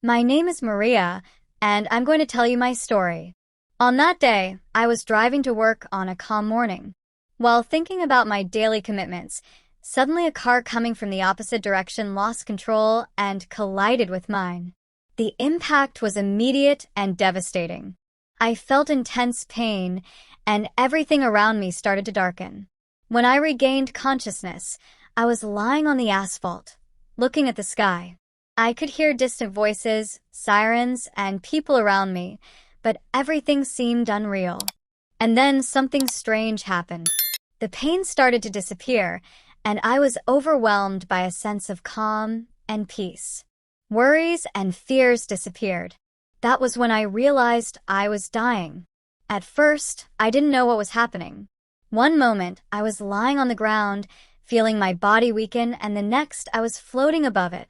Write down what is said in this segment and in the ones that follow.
My name is Maria, and I'm going to tell you my story. On that day, I was driving to work on a calm morning. While thinking about my daily commitments, suddenly a car coming from the opposite direction lost control and collided with mine. The impact was immediate and devastating. I felt intense pain, and everything around me started to darken. When I regained consciousness, I was lying on the asphalt, looking at the sky. I could hear distant voices, sirens, and people around me, but everything seemed unreal. And then something strange happened. The pain started to disappear, and I was overwhelmed by a sense of calm and peace. Worries and fears disappeared. That was when I realized I was dying. At first, I didn't know what was happening. One moment, I was lying on the ground, feeling my body weaken, and the next, I was floating above it.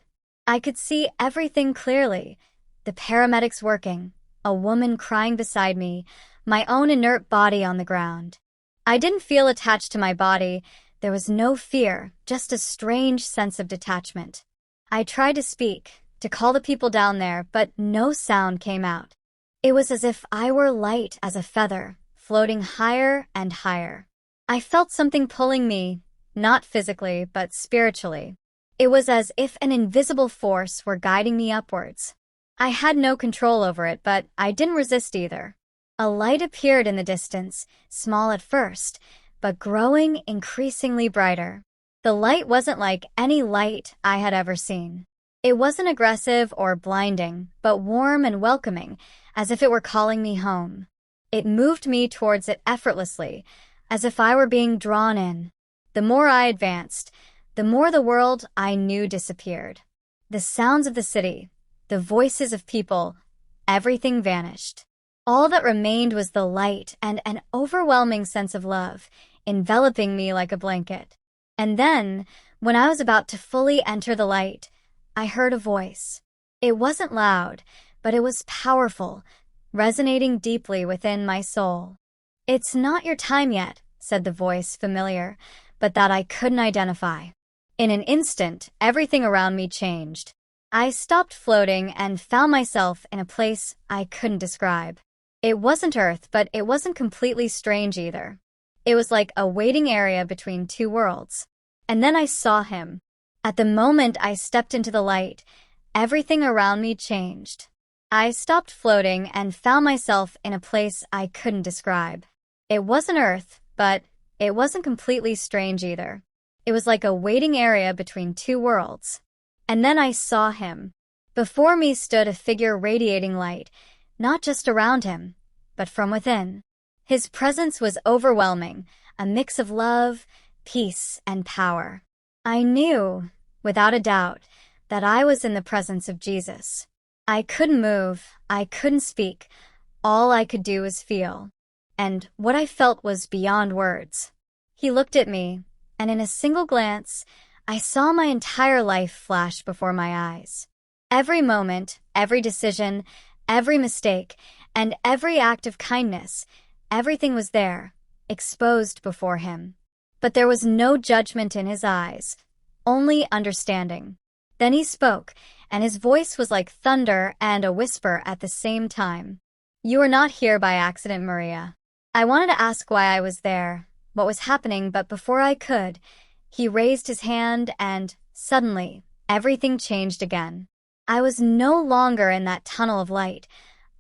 I could see everything clearly. The paramedics working, a woman crying beside me, my own inert body on the ground. I didn't feel attached to my body. There was no fear, just a strange sense of detachment. I tried to speak, to call the people down there, but no sound came out. It was as if I were light as a feather, floating higher and higher. I felt something pulling me, not physically, but spiritually. It was as if an invisible force were guiding me upwards. I had no control over it, but I didn't resist either. A light appeared in the distance, small at first, but growing increasingly brighter. The light wasn't like any light I had ever seen. It wasn't aggressive or blinding, but warm and welcoming, as if it were calling me home. It moved me towards it effortlessly, as if I were being drawn in. The more I advanced, the more the world I knew disappeared. The sounds of the city, the voices of people, everything vanished. All that remained was the light and an overwhelming sense of love, enveloping me like a blanket. And then, when I was about to fully enter the light, I heard a voice. It wasn't loud, but it was powerful, resonating deeply within my soul. "It's not your time yet," said the voice, familiar, but that I couldn't identify. In an instant, everything around me changed. I stopped floating and found myself in a place I couldn't describe. It wasn't Earth, but it wasn't completely strange either. It was like a waiting area between two worlds. And then I saw him. At the moment I stepped into the light, everything around me changed. I stopped floating and found myself in a place I couldn't describe. It wasn't Earth, but it wasn't completely strange either. It was like a waiting area between two worlds. And then I saw him. Before me stood a figure radiating light, not just around him, but from within. His presence was overwhelming, a mix of love, peace, and power. I knew, without a doubt, that I was in the presence of Jesus. I couldn't move, I couldn't speak. All I could do was feel. And what I felt was beyond words. He looked at me, and in a single glance, I saw my entire life flash before my eyes. Every moment, every decision, every mistake, and every act of kindness, everything was there, exposed before him. But there was no judgment in his eyes, only understanding. Then he spoke, and his voice was like thunder and a whisper at the same time. "You are not here by accident, Maria." I wanted to ask why I was there, what was happening, but before I could, he raised his hand and, suddenly, everything changed again. I was no longer in that tunnel of light.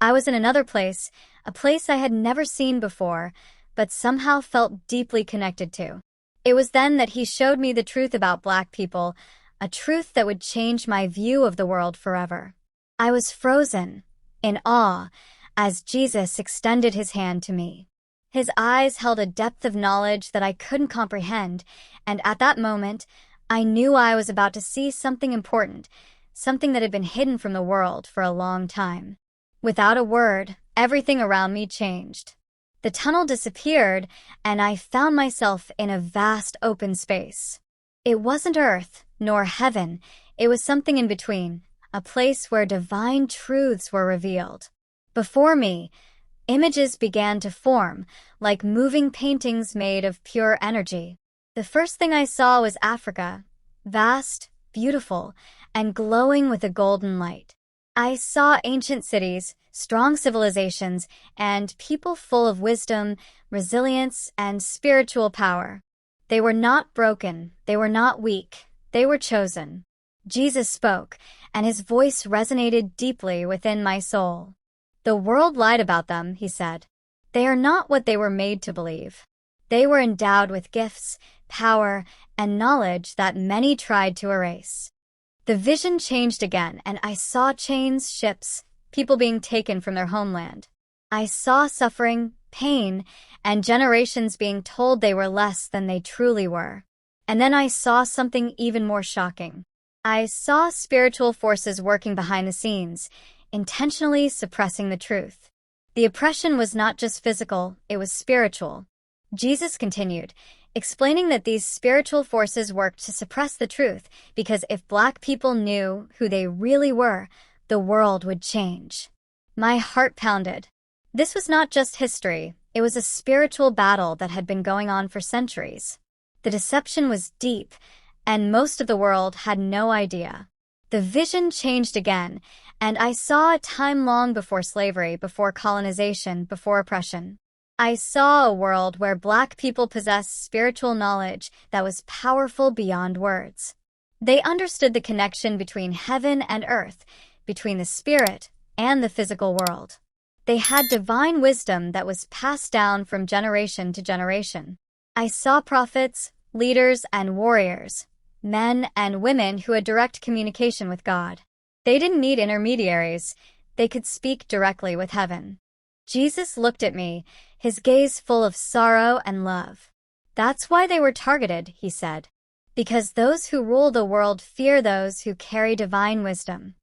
I was in another place, a place I had never seen before, but somehow felt deeply connected to. It was then that he showed me the truth about Black people, a truth that would change my view of the world forever. I was frozen, in awe, as Jesus extended his hand to me. His eyes held a depth of knowledge that I couldn't comprehend, and at that moment, I knew I was about to see something important, something that had been hidden from the world for a long time. Without a word, everything around me changed. The tunnel disappeared, and I found myself in a vast open space. It wasn't Earth, nor heaven. It was something in between, a place where divine truths were revealed. Before me, images began to form, like moving paintings made of pure energy. The first thing I saw was Africa, vast, beautiful, and glowing with a golden light. I saw ancient cities, strong civilizations, and people full of wisdom, resilience, and spiritual power. They were not broken, they were not weak, they were chosen. Jesus spoke, and his voice resonated deeply within my soul. The world lied about them, he said. They are not what they were made to believe. They were endowed with gifts, power, and knowledge that many tried to erase. The vision changed again, and I saw chains, ships, people being taken from their homeland. I saw suffering, pain, and generations being told they were less than they truly were. And then I saw something even more shocking. I saw spiritual forces working behind the scenes, intentionally suppressing the truth. The oppression was not just physical, it was spiritual. Jesus continued, explaining that these spiritual forces worked to suppress the truth because if Black people knew who they really were, the world would change. My heart pounded. This was not just history, it was a spiritual battle that had been going on for centuries. The deception was deep, and most of the world had no idea. The vision changed again, and I saw a time long before slavery, before colonization, before oppression. I saw a world where Black people possessed spiritual knowledge that was powerful beyond words. They understood the connection between heaven and earth, between the spirit and the physical world. They had divine wisdom that was passed down from generation to generation. I saw prophets, leaders, and warriors, men and women who had direct communication with God. They didn't need intermediaries. They could speak directly with heaven. Jesus looked at me, his gaze full of sorrow and love. That's why they were targeted, he said. Because those who rule the world fear those who carry divine wisdom.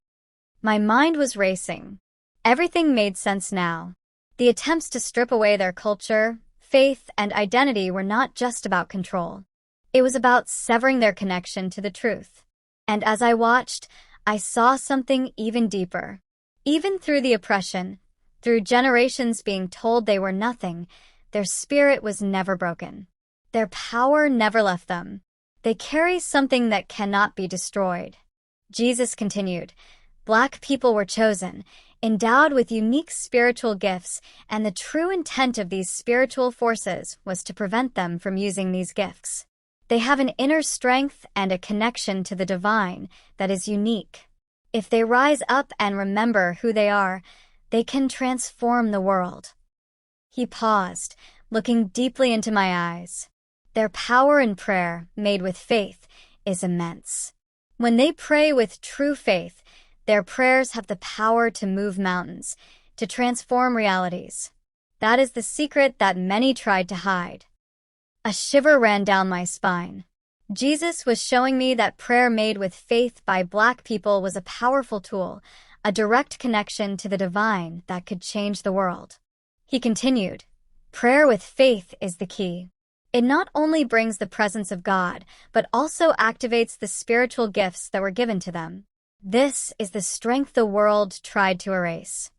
My mind was racing. Everything made sense now. The attempts to strip away their culture, faith, and identity were not just about control. It was about severing their connection to the truth. And as I watched, I saw something even deeper. Even through the oppression, through generations being told they were nothing, their spirit was never broken. Their power never left them. They carry something that cannot be destroyed. Jesus continued, Black people were chosen, endowed with unique spiritual gifts, and the true intent of these spiritual forces was to prevent them from using these gifts. They have an inner strength and a connection to the divine that is unique. If they rise up and remember who they are, they can transform the world. He paused, looking deeply into my eyes. Their power in prayer, made with faith, is immense. When they pray with true faith, their prayers have the power to move mountains, to transform realities. That is the secret that many tried to hide. A shiver ran down my spine. Jesus was showing me that prayer made with faith by Black people was a powerful tool, a direct connection to the divine that could change the world. He continued, prayer with faith is the key. It not only brings the presence of God, but also activates the spiritual gifts that were given to them. This is the strength the world tried to erase.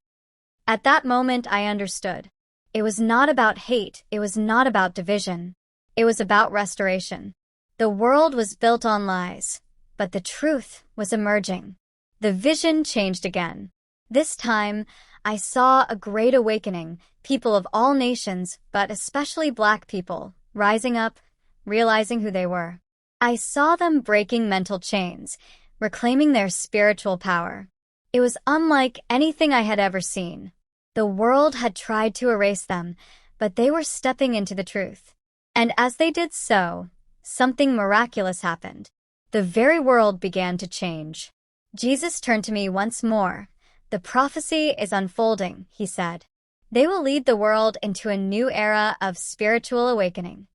At that moment, I understood. It was not about hate, it was not about division. It was about restoration. The world was built on lies, but the truth was emerging. The vision changed again. This time, I saw a great awakening, people of all nations, but especially Black people, rising up, realizing who they were. I saw them breaking mental chains, reclaiming their spiritual power. It was unlike anything I had ever seen. The world had tried to erase them, but they were stepping into the truth. And as they did so, something miraculous happened. The very world began to change. Jesus turned to me once more. The prophecy is unfolding, he said. They will lead the world into a new era of spiritual awakening.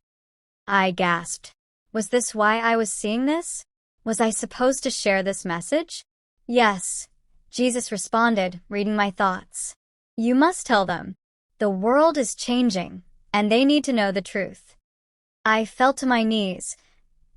I gasped. Was this why I was seeing this? Was I supposed to share this message? Yes, Jesus responded, reading my thoughts. You must tell them. The world is changing, and they need to know the truth. I fell to my knees,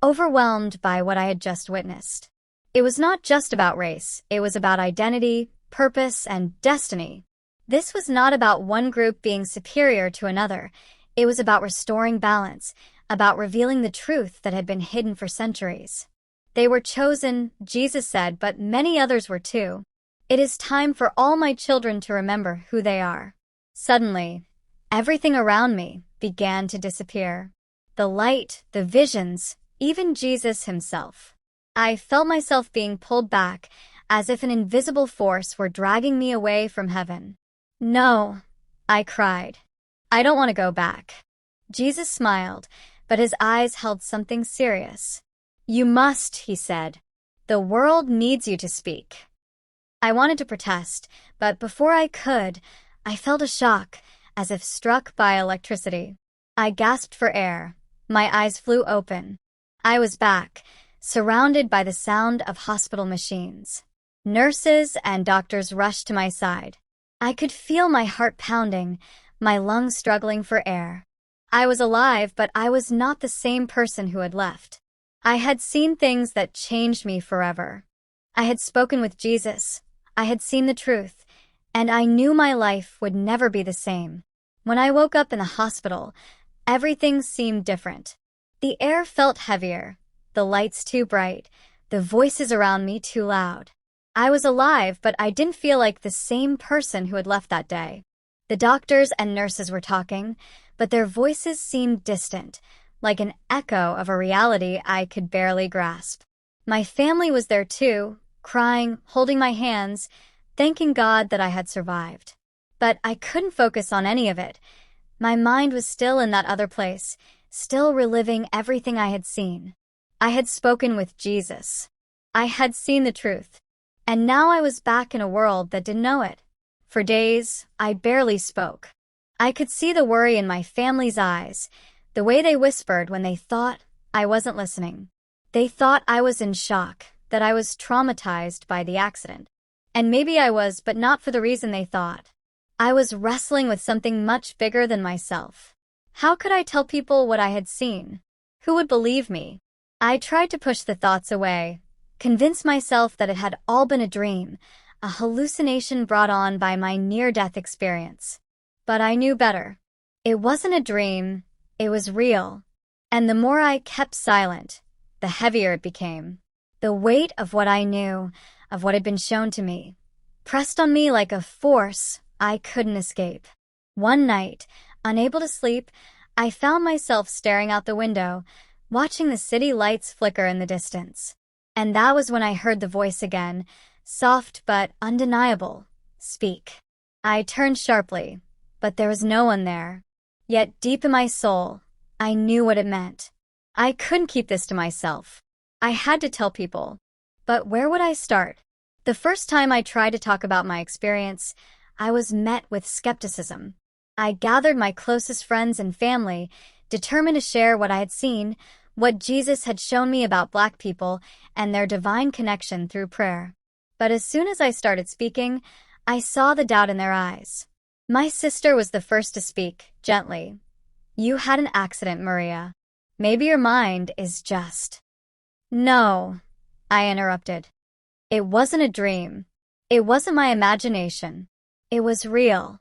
overwhelmed by what I had just witnessed. It was not just about race, it was about identity, purpose, and destiny. This was not about one group being superior to another. It was about restoring balance, about revealing the truth that had been hidden for centuries. They were chosen, Jesus said, but many others were too. It is time for all my children to remember who they are. Suddenly, everything around me began to disappear. The light, the visions, even Jesus himself. I felt myself being pulled back, as if an invisible force were dragging me away from heaven. No, I cried. I don't want to go back. Jesus smiled, but his eyes held something serious. You must, he said. The world needs you to speak. I wanted to protest, but before I could, I felt a shock, as if struck by electricity. I gasped for air. My eyes flew open. I was back, surrounded by the sound of hospital machines. Nurses and doctors rushed to my side. I could feel my heart pounding, my lungs struggling for air. I was alive, but I was not the same person who had left. I had seen things that changed me forever. I had spoken with Jesus. I had seen the truth, and I knew my life would never be the same. When I woke up in the hospital, everything seemed different. The air felt heavier, the lights too bright, the voices around me too loud. I was alive, but I didn't feel like the same person who had left that day. The doctors and nurses were talking, but their voices seemed distant, like an echo of a reality I could barely grasp. My family was there too, crying, holding my hands, thanking God that I had survived. But I couldn't focus on any of it. My mind was still in that other place, still reliving everything I had seen. I had spoken with Jesus. I had seen the truth. And now I was back in a world that didn't know it. For days, I barely spoke. I could see the worry in my family's eyes, the way they whispered when they thought I wasn't listening. They thought I was in shock, that I was traumatized by the accident. And maybe I was, but not for the reason they thought. I was wrestling with something much bigger than myself. How could I tell people what I had seen? Who would believe me? I tried to push the thoughts away, convince myself that it had all been a dream, a hallucination brought on by my near-death experience. But I knew better. It wasn't a dream, it was real. And the more I kept silent, the heavier it became. The weight of what I knew, of what had been shown to me, pressed on me like a force I couldn't escape. One night, unable to sleep, I found myself staring out the window, watching the city lights flicker in the distance. And that was when I heard the voice again, soft but undeniable. Speak. I turned sharply, but there was no one there. Yet deep in my soul, I knew what it meant. I couldn't keep this to myself. I had to tell people. But where would I start? The first time I tried to talk about my experience, I was met with skepticism. I gathered my closest friends and family, determined to share what I had seen, what Jesus had shown me about Black people, and their divine connection through prayer. But as soon as I started speaking, I saw the doubt in their eyes. My sister was the first to speak, gently. You had an accident, Maria. Maybe your mind is just... No, I interrupted. It wasn't a dream. It wasn't my imagination. It was real.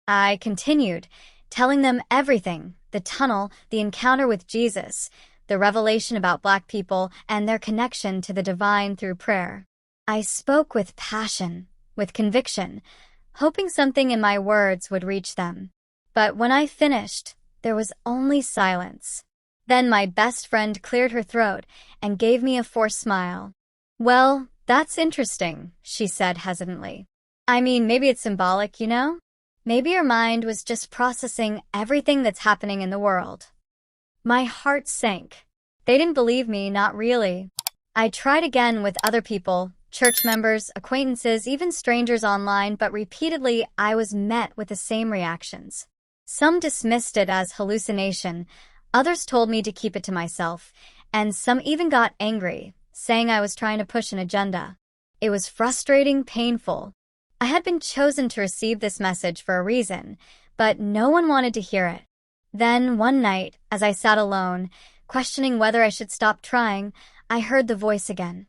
I continued, telling them everything, the tunnel, the encounter with Jesus, the revelation about Black people, and their connection to the divine through prayer. I spoke with passion, with conviction, hoping something in my words would reach them. But when I finished, there was only silence. Then my best friend cleared her throat and gave me a forced smile. Well, that's interesting, she said hesitantly. I mean, maybe it's symbolic, you know? Maybe your mind was just processing everything that's happening in the world. My heart sank. They didn't believe me, not really. I tried again with other people, church members, acquaintances, even strangers online, but repeatedly I was met with the same reactions. Some dismissed it as hallucination, others told me to keep it to myself, and some even got angry, saying I was trying to push an agenda. It was frustrating, painful. I had been chosen to receive this message for a reason, but no one wanted to hear it. Then, one night, as I sat alone, questioning whether I should stop trying, I heard the voice again.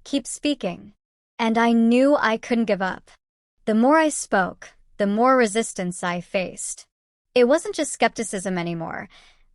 Keep speaking. And I knew I couldn't give up. The more I spoke, the more resistance I faced. It wasn't just skepticism anymore.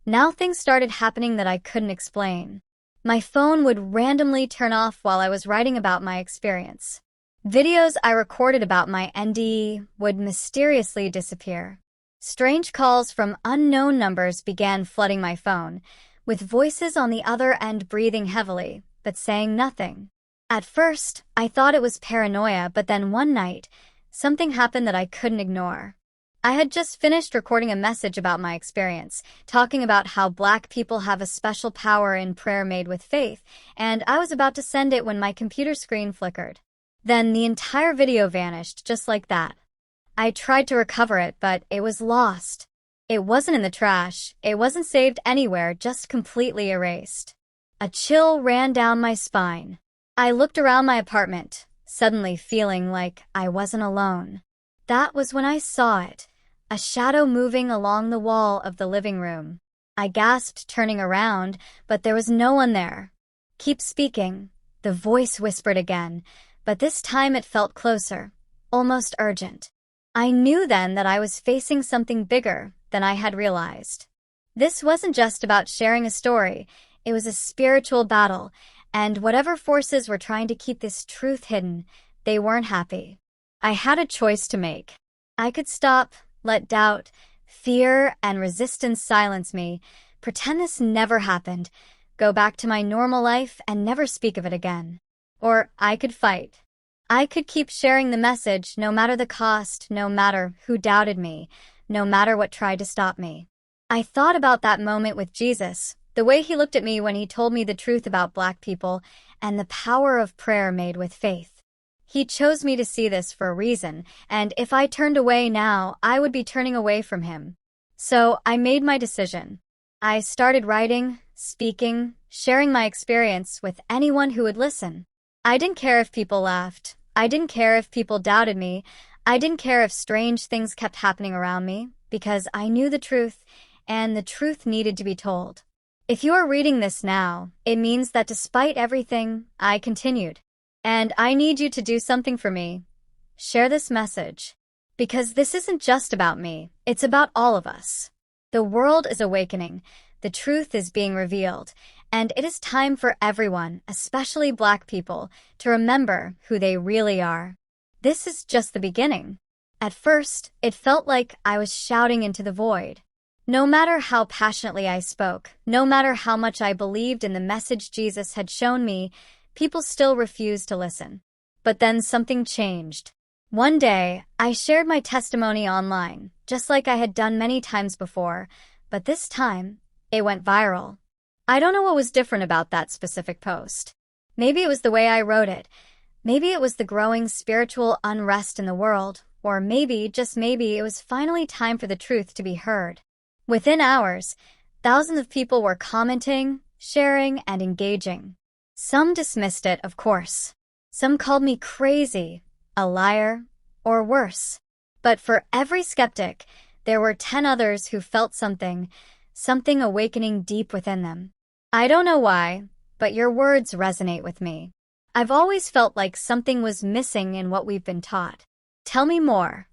Now things started happening that I couldn't explain. My phone would randomly turn off while I was writing about my experience. Videos I recorded about my NDE would mysteriously disappear. Strange calls from unknown numbers began flooding my phone, with voices on the other end breathing heavily, but saying nothing. At first, I thought it was paranoia, but then one night, something happened that I couldn't ignore. I had just finished recording a message about my experience, talking about how Black people have a special power in prayer made with faith, and I was about to send it when my computer screen flickered. Then the entire video vanished just like that. I tried to recover it, but it was lost. It wasn't in the trash, it wasn't saved anywhere, just completely erased. A chill ran down my spine. I looked around my apartment, suddenly feeling like I wasn't alone. That was when I saw it. A shadow moving along the wall of the living room. I gasped, turning around, but there was no one there. "Keep speaking," the voice whispered again, but this time it felt closer, almost urgent. I knew then that I was facing something bigger than I had realized. This wasn't just about sharing a story, it was a spiritual battle, and whatever forces were trying to keep this truth hidden, they weren't happy. I had a choice to make. I could stop, let doubt, fear, and resistance silence me, pretend this never happened, go back to my normal life and never speak of it again. Or I could fight. I could keep sharing the message no matter the cost, no matter who doubted me, no matter what tried to stop me. I thought about that moment with Jesus, the way he looked at me when he told me the truth about Black people and the power of prayer made with faith. He chose me to see this for a reason, and if I turned away now, I would be turning away from him. So I made my decision. I started writing, speaking, sharing my experience with anyone who would listen. I didn't care if people laughed. I didn't care if people doubted me. I didn't care if strange things kept happening around me, because I knew the truth, and the truth needed to be told. If you are reading this now, it means that despite everything, I continued. And I need you to do something for me. Share this message. Because this isn't just about me, it's about all of us. The world is awakening, the truth is being revealed, and it is time for everyone, especially Black people, to remember who they really are. This is just the beginning. At first, it felt like I was shouting into the void. No matter how passionately I spoke, no matter how much I believed in the message Jesus had shown me, people still refused to listen. But then something changed. One day, I shared my testimony online, just like I had done many times before, but this time, it went viral. I don't know what was different about that specific post. Maybe it was the way I wrote it. Maybe it was the growing spiritual unrest in the world, or maybe, just maybe, it was finally time for the truth to be heard. Within hours, thousands of people were commenting, sharing, and engaging. Some dismissed it, of course. Some called me crazy, a liar, or worse. But for every skeptic, there were 10 others who felt something awakening deep within them. I don't know why, but your words resonate with me. I've always felt like something was missing in what we've been taught. Tell me more.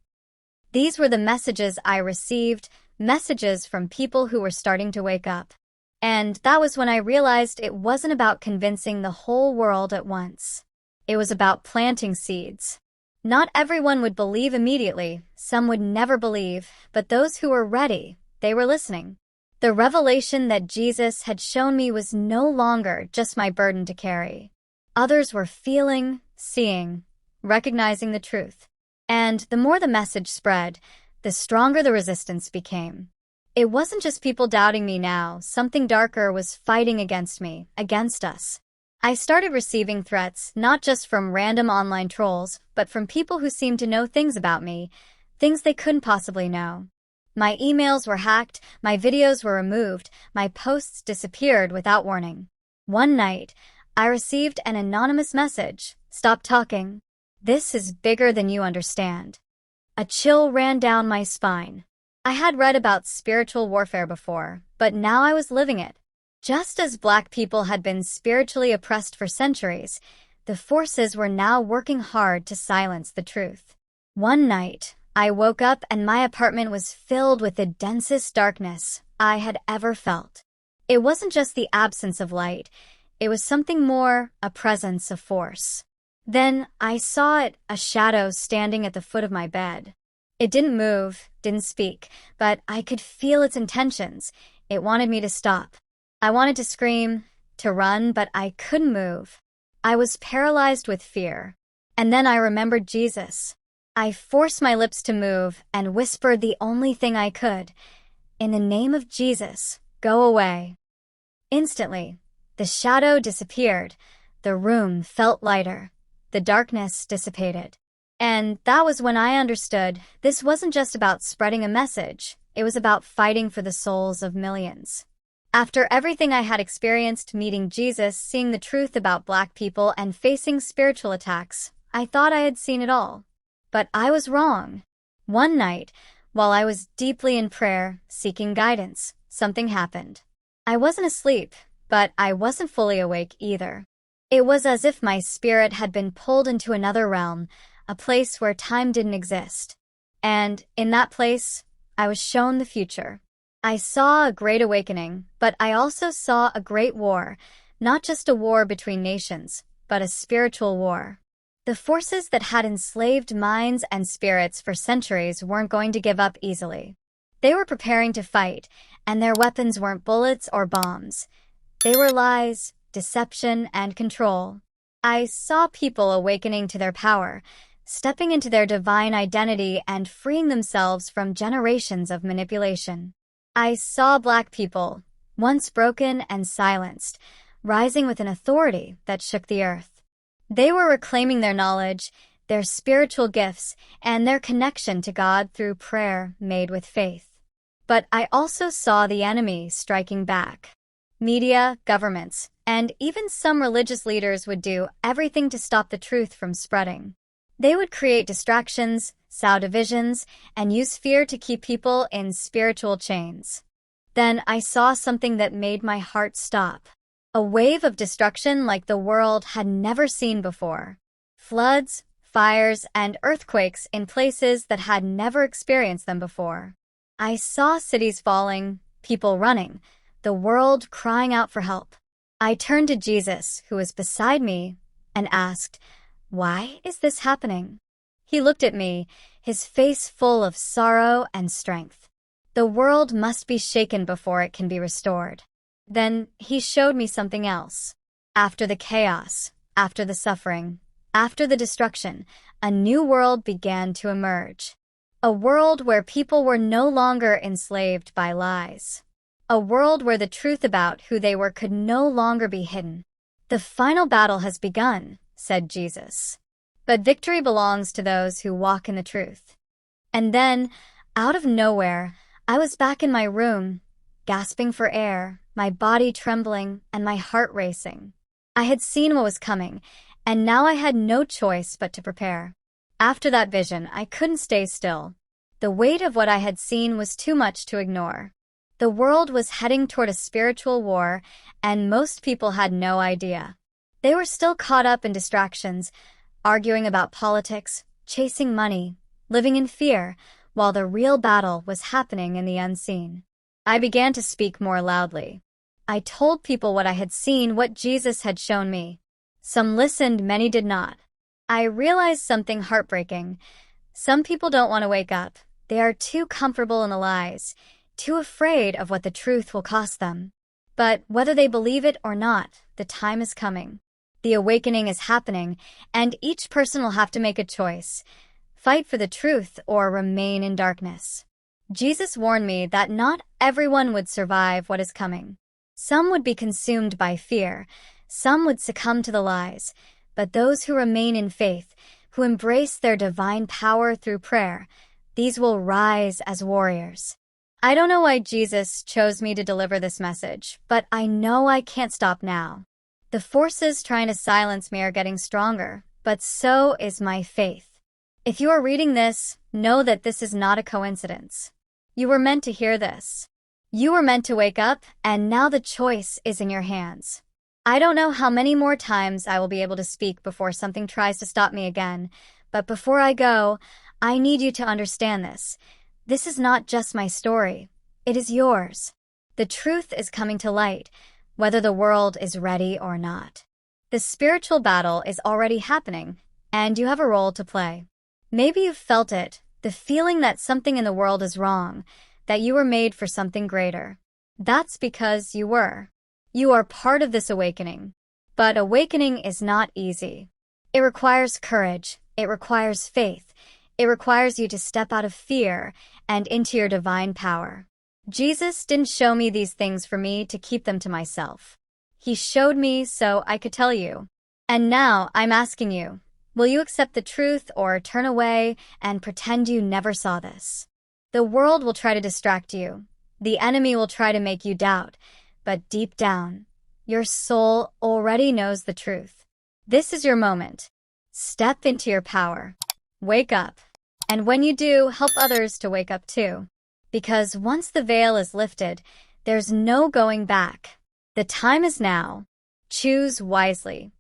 These were the messages I received, messages from people who were starting to wake up. And that was when I realized it wasn't about convincing the whole world at once. It was about planting seeds. Not everyone would believe immediately, some would never believe, but those who were ready, they were listening. The revelation that Jesus had shown me was no longer just my burden to carry. Others were feeling, seeing, recognizing the truth. And the more the message spread, the stronger the resistance became. It wasn't just people doubting me now, something darker was fighting against me, against us. I started receiving threats, not just from random online trolls, but from people who seemed to know things about me, things they couldn't possibly know. My emails were hacked, my videos were removed, my posts disappeared without warning. One night, I received an anonymous message, "Stop talking. This is bigger than you understand." A chill ran down my spine. I had read about spiritual warfare before, but now I was living it. Just as Black people had been spiritually oppressed for centuries, the forces were now working hard to silence the truth. One night, I woke up and my apartment was filled with the densest darkness I had ever felt. It wasn't just the absence of light, it was something more, a presence of force. Then I saw it, a shadow standing at the foot of my bed. It didn't move, didn't speak, but I could feel its intentions. It wanted me to stop. I wanted to scream, to run, but I couldn't move. I was paralyzed with fear. And then I remembered Jesus. I forced my lips to move and whispered the only thing I could. In the name of Jesus, go away. Instantly, the shadow disappeared. The room felt lighter. The darkness dissipated. And that was when I understood this wasn't just about spreading a message. It was about fighting for the souls of millions. After everything I had experienced meeting Jesus, seeing the truth about Black people, and facing spiritual attacks, I thought I had seen it all. But I was wrong. One night, while I was deeply in prayer, seeking guidance, something happened. I wasn't asleep, but I wasn't fully awake either. It was as if my spirit had been pulled into another realm, a place where time didn't exist. And in that place, I was shown the future. I saw a great awakening, but I also saw a great war, not just a war between nations, but a spiritual war. The forces that had enslaved minds and spirits for centuries weren't going to give up easily. They were preparing to fight, and their weapons weren't bullets or bombs. They were lies, deception, and control. I saw people awakening to their power, stepping into their divine identity and freeing themselves from generations of manipulation. I saw Black people, once broken and silenced, rising with an authority that shook the earth. They were reclaiming their knowledge, their spiritual gifts, and their connection to God through prayer made with faith. But I also saw the enemy striking back. Media, governments, and even some religious leaders would do everything to stop the truth from spreading. They would create distractions, sow divisions, and use fear to keep people in spiritual chains. Then I saw something that made my heart stop. A wave of destruction like the world had never seen before. Floods, fires, and earthquakes in places that had never experienced them before. I saw cities falling, people running, the world crying out for help. I turned to Jesus, who was beside me, and asked, "Why is this happening?" He looked at me, his face full of sorrow and strength. The world must be shaken before it can be restored. Then he showed me something else. After the chaos, after the suffering, after the destruction, a new world began to emerge. A world where people were no longer enslaved by lies. A world where the truth about who they were could no longer be hidden. "The final battle has begun," said Jesus. "But victory belongs to those who walk in the truth." And then, out of nowhere, I was back in my room, gasping for air, my body trembling, and my heart racing. I had seen what was coming, and now I had no choice but to prepare. After that vision, I couldn't stay still. The weight of what I had seen was too much to ignore. The world was heading toward a spiritual war, and most people had no idea. They were still caught up in distractions, arguing about politics, chasing money, living in fear, while the real battle was happening in the unseen. I began to speak more loudly. I told people what I had seen, what Jesus had shown me. Some listened, many did not. I realized something heartbreaking. Some people don't want to wake up. They are too comfortable in the lies, too afraid of what the truth will cost them. But whether they believe it or not, the time is coming. The awakening is happening, and each person will have to make a choice: fight for the truth or remain in darkness. Jesus warned me that not everyone would survive what is coming. Some would be consumed by fear, some would succumb to the lies, but those who remain in faith, who embrace their divine power through prayer, these will rise as warriors. I don't know why Jesus chose me to deliver this message, but I know I can't stop now. The forces trying to silence me are getting stronger, but so is my faith. If you are reading this, know that this is not a coincidence. You were meant to hear this. You were meant to wake up, and now the choice is in your hands. I don't know how many more times I will be able to speak before something tries to stop me again, but before I go, I need you to understand this. This is not just my story. It is yours. The truth is coming to light, whether the world is ready or not. The spiritual battle is already happening, and you have a role to play. Maybe you've felt it, the feeling that something in the world is wrong, that you were made for something greater. That's because you were. You are part of this awakening. But awakening is not easy. It requires courage. It requires faith. It requires you to step out of fear and into your divine power. Jesus didn't show me these things for me to keep them to myself. He showed me so I could tell you. And now I'm asking you, will you accept the truth or turn away and pretend you never saw this? The world will try to distract you. The enemy will try to make you doubt. But deep down, your soul already knows the truth. This is your moment. Step into your power. Wake up. And when you do, help others to wake up too. Because once the veil is lifted, there's no going back. The time is now. Choose wisely.